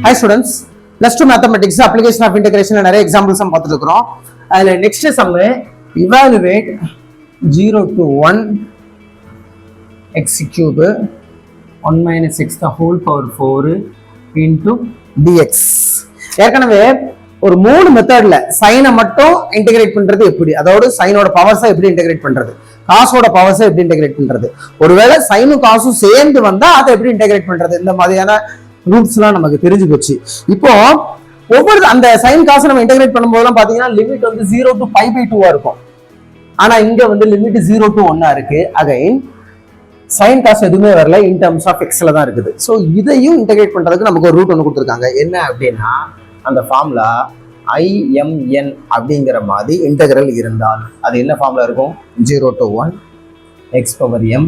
Hi students, plus 2 mathematics application of integration நிறைய examples பார்த்துட்டு இருக்கிறோம். அதுல next sum evaluate 0 to 1 x cube 1 minus x the whole power 4 into dx. ஏற்கனவே ஒரு மூணு மெத்தட்ல சைனை மட்டும் இன்டெகிரேட் பண்றது எப்படி, அதாவது சைனோட பவர்ஸை எப்படி இன்டெகிரேட் பண்றது, காசோட பவர்ஸை எப்படி இன்டெகிரேட் பண்றது, ஒருவேளை சைனும் காசும் சேர்ந்து வந்தா அதை எப்படி இன்டெகிரேட் பண்றது, இந்த மாதிரியான ரூட்ஸ் எல்லாம் நமக்கு தெரிஞ்சு போச்சு. இப்போ ஒவ்வொரு அந்த சைன் காசை நம்ம இன்டெகிரேட் பண்ணும்போதெல்லாம் பாத்தீங்கன்னா லிமிட் வந்து 0 to π/2 இருக்கும். ஆனா இங்க வந்து லிமிட் 0 to 1 இருக்கு. அகைன் சைன் காசு எதுவுமே வரல, இன் டர்ம்ஸ் ஆஃப் எக்ஸ்ல தான் இருக்குது. ஸோ இதையும் இன்டெகிரேட் பண்றதுக்கு நமக்கு ஒரு ரூட் ஒன்று கொடுத்துருக்காங்க. என்ன அப்படின்னா அந்த ஃபார்முலா IMN அப்படிங்கிற மாதிரி இன்டெகிரல் இருந்தால் அது என்ன ஃபார்முலா இருக்கும், 0 to 1 x power m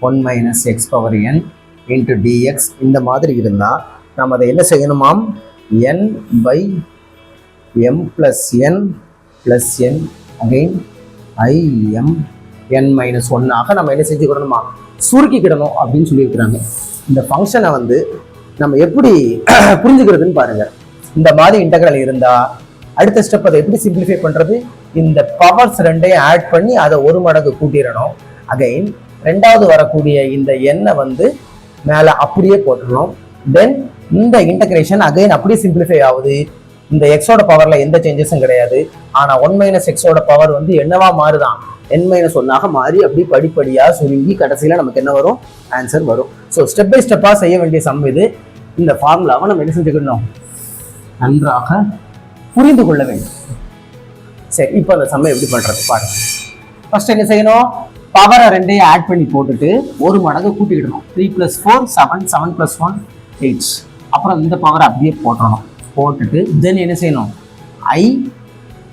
1 minus x power n into dx. இந்த மாதிரி இருந்தா நம்ம அதை என்ன செய்யணுமாம், n by m plus n plus n again im n minus 1 ஆக நம்ம என்ன செஞ்சுக்கிடணுமா, சுருக்கிக்கிடணும் அப்படின்னு சொல்லியிருக்கிறாங்க. இந்த ஃபங்க்ஷனை வந்து நம்ம எப்படி புரிஞ்சுக்கிறதுன்னு பாருங்க. இந்த மாதிரி இன்டெகிரல் இருந்தா அடுத்த ஸ்டெப் அதை எப்படி சிம்பிளிஃபை பண்றது, இந்த பவர்ஸ் ரெண்டையும் ஆட் பண்ணி அதை ஒரு மடங்கு கூட்டிடணும். அகைன் ரெண்டாவது வரக்கூடிய இந்த எண்ணை வந்து மேல அப்படியே போட்டுடணும். தென் இந்த இன்டகிரேஷன் அகைன் அப்படியே சிம்பிளிஃபை ஆகுது. இந்த எக்ஸோட பவர்ல எந்த சேஞ்சஸும் கிடையாது. ஆனா 1 மைனஸ் எக்ஸோட பவர் வந்து என்னவா மாறுதான், n-1 மாறி அப்படி படிப்படியா சுருங்கி கடைசியில நமக்கு என்ன வரும், ஆன்சர் வரும். ஸோ ஸ்டெப் பை ஸ்டெப்பா செய்ய வேண்டிய சம் இது. இந்த ஃபார்முலாவை நம்ம என்ன செஞ்சுக்கணும், நன்றாக புரிந்து கொள்ள வேண்டும். சரி, இப்போ அந்த சம்மை எப்படி பண்றது பாருங்க. ஃபர்ஸ்ட் என்ன செய்யணும், பவரை ரெண்டையும் ஆட் பண்ணி போட்டுட்டு ஒரு மடங்கு கூட்டிக்கிடணும். 3 + 4 7, 7 + 1 8. அப்புறம் இந்த பவரை அப்படியே போட்டணும். போட்டுட்டு தென் என்ன செய்யணும், I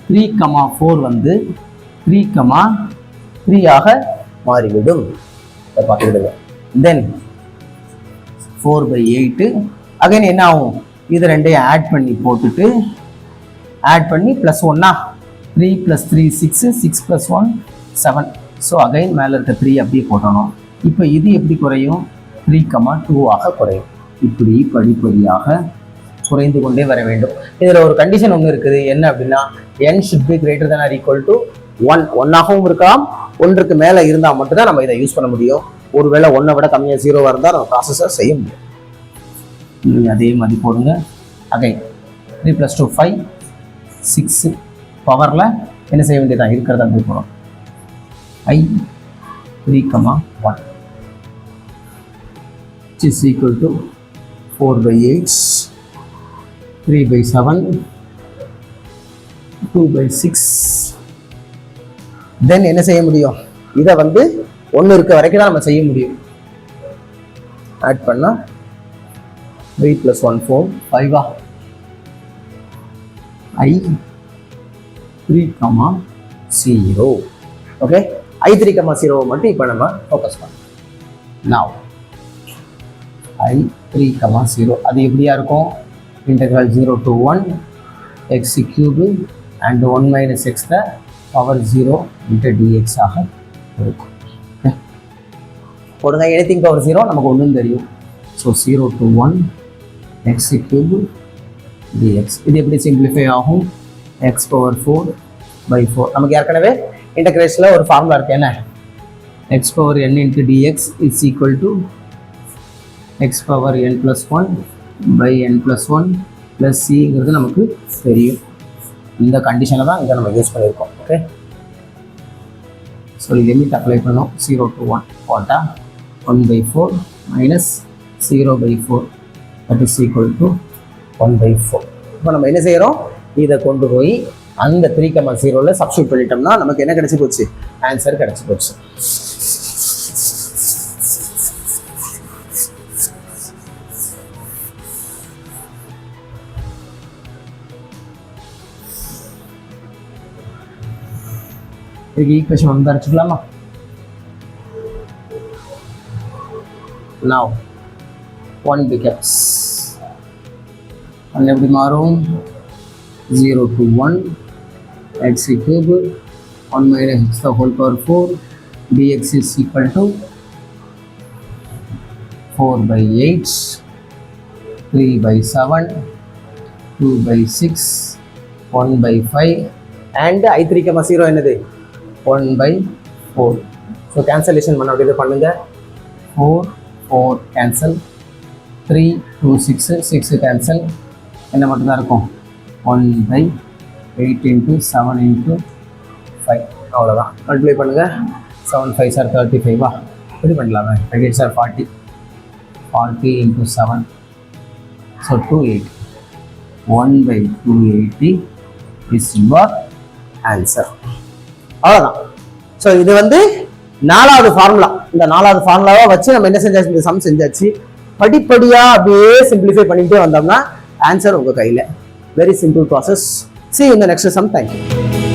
3,4 வந்து 3,3 ஆக மாறிவிடும். பார்த்துக்கிடுங்க. தென் 4/8 அகைன் என்ன ஆகும், இது ரெண்டையும் ஆட் பண்ணி போட்டுட்டு ஆட் பண்ணி +1 3 + 3 6, 6 + 1 7. ஸோ அகைன் மேலே இருக்க 3 அப்படியே போட்டணும். இப்போ இது எப்படி குறையும், 3,2 ஆக குறையும். இப்படி படிப்படியாக குறைந்து கொண்டே வர வேண்டும். இதில் ஒரு கண்டிஷன் ஒன்று இருக்குது. என்ன அப்படின்னா n should be greater than or equal to 1. 1ஆகவும் இருக்கலாம், 1க்கு மேலே இருந்தால் மட்டும்தான் நம்ம இதை யூஸ் பண்ண முடியும். ஒருவேளை 1ஐ விட கம்மியாக 0 இருந்தால் நம்ம ப்ராசஸை செய்ய முடியும். நீங்கள் அதே மாதிரி போடுங்க. அகைன் 3 + 2 5 6 பவரில் என்ன செய்ய வேண்டியதான் இருக்கிறதா அப்படி போகிறோம். I 3,1 which is equal to 4/8 3/7 2/6. தென் என்ன செய்ய முடியும், இதை வந்து 1 இருக்க வரைக்கும் தான் நம்ம செய்ய முடியும். ஆட் பண்ணா 3 + 1 4 5 I 3,0. ஓகே, I 3,0 மட்டும் இப்போ நம்ம ஃபோக்கஸ் பண்ணோம். Now I 3,0 அது எப்படியா இருக்கும், integral 0 to 1 x cube and 1 minus x the power 0 into dx ஆக இருக்கும். போடுங்க, anything power 0 நமக்கு ஒன்றும் தெரியும். So 0 to 1 x cube dx. இது எப்படி சிம்பிளிஃபை ஆகும், x power 4/4. நமக்கு ஏற்கனவே இன்டகிரேஷனில் ஒரு ஃபார்முலா இருக்கு. என்ன, x power n into dx is equal to x power n plus 1 by n plus 1 plus cங்கிறது நமக்கு தெரியும். இந்த கண்டிஷனை தான் இங்கே நம்ம யூஸ் பண்ணியிருக்கோம். ஓகே, ஸோ லிமிட் அப்ளை பண்ணோம். 0 to 1 போட்டால் 1/4 minus 0/4 that is equal to 1/4. இப்போ நம்ம என்ன செய்கிறோம், இதை கொண்டு போய் அந்த 3,0ல சப்ஸ்டியூட் பண்ணிட்டோம்னா நமக்கு என்ன கிடைச்சி போச்சு, ஆன்சர் கிடைச்சி போச்சு. இதுக்கு ஈக்குவேஷன் வந்து அரைச்சிக்கலாமா. Now 1 becomes 1 எப்படி மாறும், 0 to 1 x cube 1 minus x the whole power 4 dx is equal to 4/8 3/7, 2/6, 1/5 and I3, 0 என்னது 1/4. ஸோ கேன்சலேஷன் பண்ண அப்படியே பண்ணுங்க. 4 4 கேன்சல், 3 2 6 6 கேன்சல், என்ன மட்டும்தான் இருக்கும் 1/8 into 7 into 5. அவ்வளோதான். மல்டிப்ளை பண்ணுங்க. 7 5s are 35. இப்படி பண்ணலாமே. 5 8s are 40. 40 into 7, so 280. 1/280 is your answer. அவ்வளோதான். ஸோ இது வந்து 4வது ஃபார்முலா. இந்த 4வது ஃபார்முலாவை வச்சு நம்ம என்ன செஞ்சாச்சு, இந்த சம் செஞ்சாச்சு. படிப்படியாக அப்படியே சிம்பிளிஃபை பண்ணிகிட்டே வந்தோம்னா ஆன்சர் உங்கள் கையில். Very simple process. See you in the next sum. Thank you.